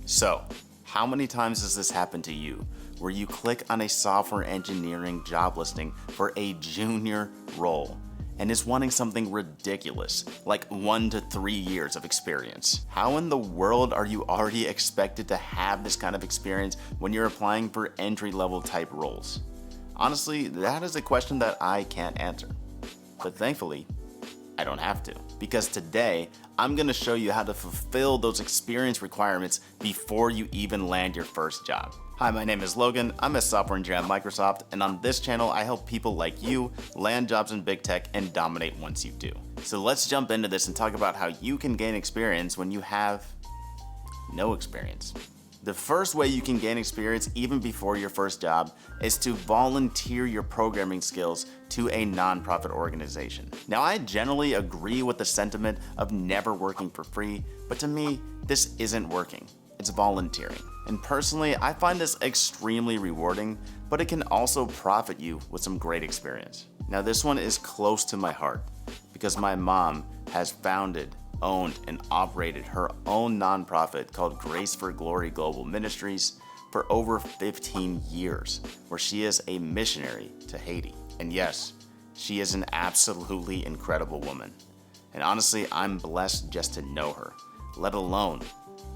So, how many times does this happen to you, where you click on a software engineering job listing for a junior role and is wanting something ridiculous, like 1 to 3 years of experience? How in the world are you already expected to have this kind of experience when you're applying for entry-level type roles? Honestly, that is a question that I can't answer. But thankfully, I don't have to, because today I'm going to show you how to fulfill those experience requirements before you even land your first job. Hi, my name is Logan. I'm a software engineer at Microsoft, and on this channel I help people like you land jobs in big tech and dominate once you do. So let's jump into this and talk about how you can gain experience when you have no experience. The first way you can gain experience even before your first job is to volunteer your programming skills to a nonprofit organization. Now, I generally agree with the sentiment of never working for free, but to me, this isn't working. It's volunteering. And personally, I find this extremely rewarding, but it can also profit you with some great experience. Now, this one is close to my heart because my mom has founded, owned, and operated her own nonprofit called Grace for Glory Global Ministries for over 15 years, where she is a missionary to Haiti. And yes, she is an absolutely incredible woman. And honestly, I'm blessed just to know her, let alone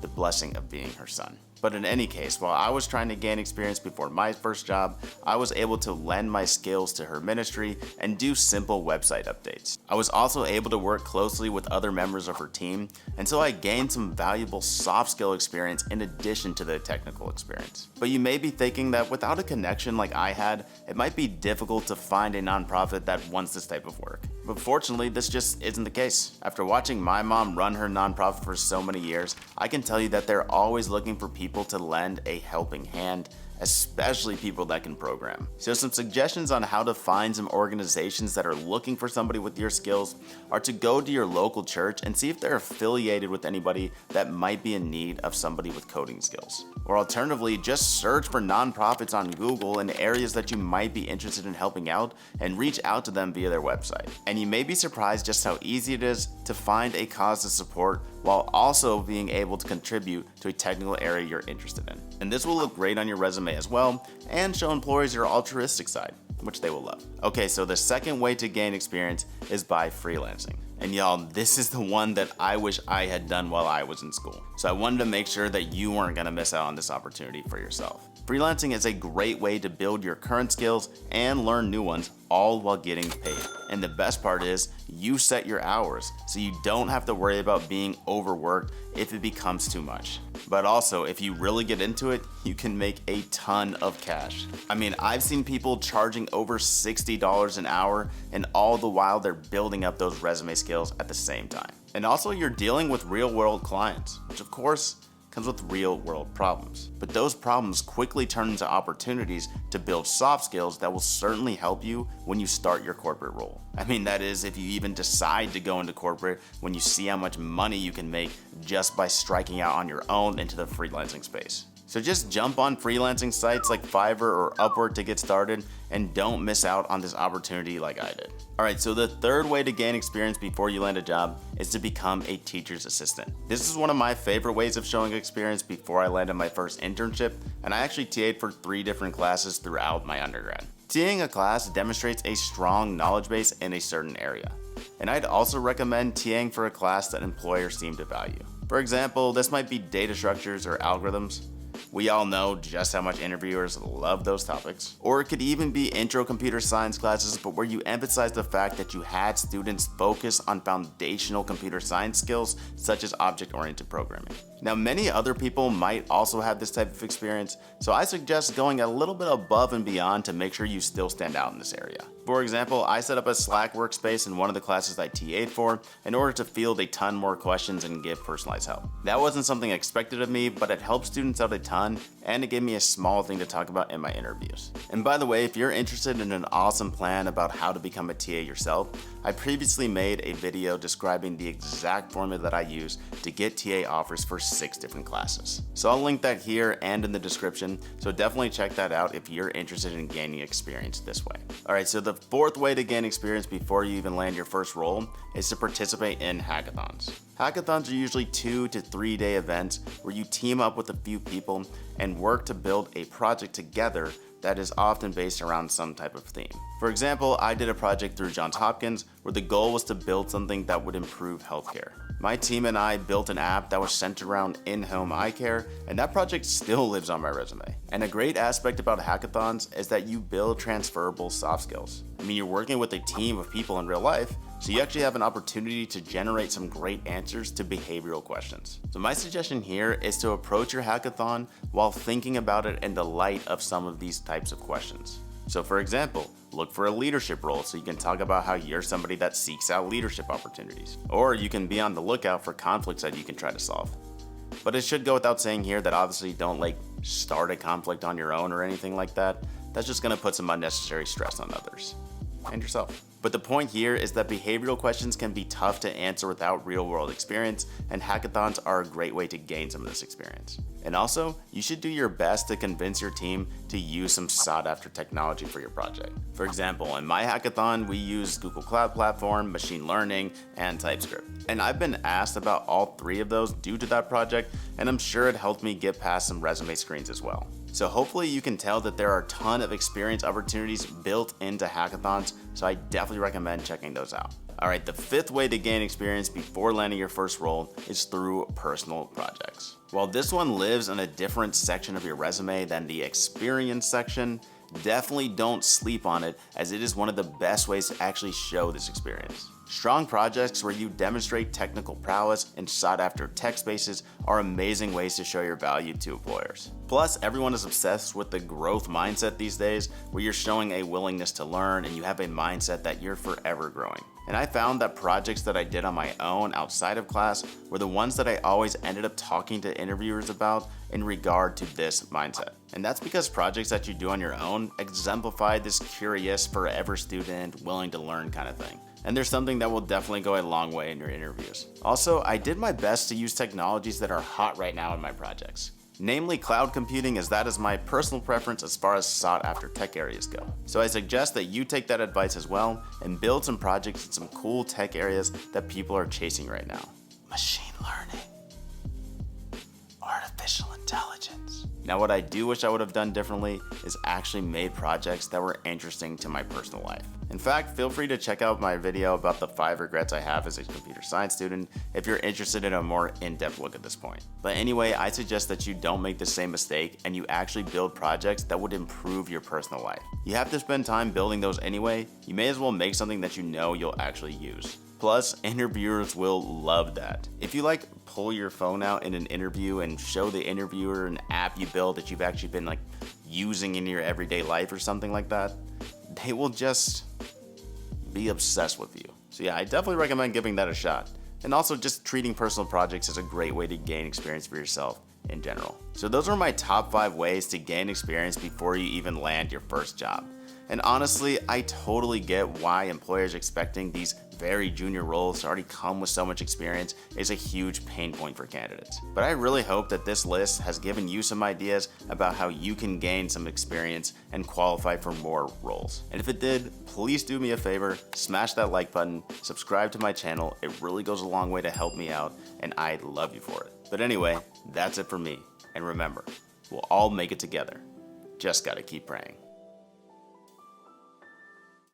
the blessing of being her son. But in any case, while I was trying to gain experience before my first job, I was able to lend my skills to her ministry and do simple website updates. I was also able to work closely with other members of her team, and so I gained some valuable soft skill experience in addition to the technical experience. But you may be thinking that without a connection like I had, it might be difficult to find a nonprofit that wants this type of work. But fortunately, this just isn't the case. After watching my mom run her nonprofit for so many years, I can tell you that they're always looking for people to lend a helping hand, especially people that can program. So some suggestions on how to find some organizations that are looking for somebody with your skills are to go to your local church and see if they're affiliated with anybody that might be in need of somebody with coding skills. Or alternatively, just search for nonprofits on Google in areas that you might be interested in helping out and reach out to them via their website. And you may be surprised just how easy it is to find a cause to support while also being able to contribute to a technical area you're interested in. And this will look great on your resume as well and show employers your altruistic side, which they will love. Okay, so the second way to gain experience is by freelancing. And y'all, this is the one that I wish I had done while I was in school. So I wanted to make sure that you weren't gonna miss out on this opportunity for yourself. Freelancing is a great way to build your current skills and learn new ones, all while getting paid. And the best part is, you set your hours, so you don't have to worry about being overworked if it becomes too much. But also, if you really get into it, you can make a ton of cash. I mean, I've seen people charging over $60 an hour, and all the while they're building up those resume skills at the same time. And also, you're dealing with real-world clients, which of course comes with real-world problems. But those problems quickly turn into opportunities to build soft skills that will certainly help you when you start your corporate role. I mean, that is, if you even decide to go into corporate when you see how much money you can make just by striking out on your own into the freelancing space. So just jump on freelancing sites like Fiverr or Upwork to get started and don't miss out on this opportunity like I did. Alright, so the third way to gain experience before you land a job is to become a teacher's assistant. This is one of my favorite ways of showing experience before I landed my first internship, and I actually TA'd for 3 different classes throughout my undergrad. TAing a class demonstrates a strong knowledge base in a certain area, and I'd also recommend TAing for a class that employers seem to value. For example, this might be data structures or algorithms. We all know just how much interviewers love those topics. Or it could even be intro computer science classes, but where you emphasize the fact that you had students focus on foundational computer science skills such as object-oriented programming. Now, many other people might also have this type of experience, so I suggest going a little bit above and beyond to make sure you still stand out in this area. For example, I set up a Slack workspace in one of the classes I TA'd for in order to field a ton more questions and give personalized help. That wasn't something expected of me, but it helped students out a ton, and it gave me a small thing to talk about in my interviews. And by the way, if you're interested in an awesome plan about how to become a TA yourself, I previously made a video describing the exact formula that I use to get TA offers for 6 different classes. So I'll link that here and in the description, so definitely check that out if you're interested in gaining experience this way. Alright, so the 4th way to gain experience before you even land your first role is to participate in hackathons. Hackathons are usually 2 to 3 day events where you team up with a few people and work to build a project together that is often based around some type of theme. For example, I did a project through Johns Hopkins where the goal was to build something that would improve healthcare. My team and I built an app that was centered around in-home eye care, and that project still lives on my resume. And a great aspect about hackathons is that you build transferable soft skills. I mean, you're working with a team of people in real life, so you actually have an opportunity to generate some great answers to behavioral questions. So my suggestion here is to approach your hackathon while thinking about it in the light of some of these types of questions. So for example, look for a leadership role so you can talk about how you're somebody that seeks out leadership opportunities. Or you can be on the lookout for conflicts that you can try to solve. But it should go without saying here that obviously don't start a conflict on your own or anything like that. That's just gonna put some unnecessary stress on others and yourself. But the point here is that behavioral questions can be tough to answer without real-world experience, and hackathons are a great way to gain some of this experience. And also, you should do your best to convince your team to use some sought-after technology for your project. For example, in my hackathon, we use Google Cloud Platform, machine learning, and TypeScript. And I've been asked about all 3 of those due to that project, and I'm sure it helped me get past some resume screens as well. So hopefully you can tell that there are a ton of experience opportunities built into hackathons, so I definitely recommend checking those out. Alright, the 5th way to gain experience before landing your first role is through personal projects. While this one lives in a different section of your resume than the experience section, definitely don't sleep on it, as it is one of the best ways to actually show this experience. Strong projects where you demonstrate technical prowess and sought after tech spaces are amazing ways to show your value to employers. Plus, everyone is obsessed with the growth mindset these days, where you're showing a willingness to learn and you have a mindset that you're forever growing. And I found that projects that I did on my own outside of class were the ones that I always ended up talking to interviewers about in regard to this mindset. And that's because projects that you do on your own exemplify this curious, forever student, willing to learn kind of thing. And there's something that will definitely go a long way in your interviews. Also, I did my best to use technologies that are hot right now in my projects. Namely cloud computing, as that is my personal preference as far as sought after tech areas go. So I suggest that you take that advice as well and build some projects in some cool tech areas that people are chasing right now. Machine learning, artificial intelligence. Now what I do wish I would have done differently is actually made projects that were interesting to my personal life. In fact, feel free to check out my video about the 5 regrets I have as a computer science student if you're interested in a more in-depth look at this point. But anyway, I suggest that you don't make the same mistake and you actually build projects that would improve your personal life. You have to spend time building those anyway, you may as well make something that you know you'll actually use. Plus, interviewers will love that. If you pull your phone out in an interview and show the interviewer an app you built that you've actually been using in your everyday life or something like that, they will just be obsessed with you. So yeah, I definitely recommend giving that a shot. And also just treating personal projects is a great way to gain experience for yourself in general. So those are my top 5 ways to gain experience before you even land your first job. And honestly, I totally get why employers expecting these very junior roles to already come with so much experience is a huge pain point for candidates. But I really hope that this list has given you some ideas about how you can gain some experience and qualify for more roles. And if it did, please do me a favor, smash that like button, subscribe to my channel. It really goes a long way to help me out, and I'd love you for it. But anyway, that's it for me. And remember, we'll all make it together. Just gotta keep praying.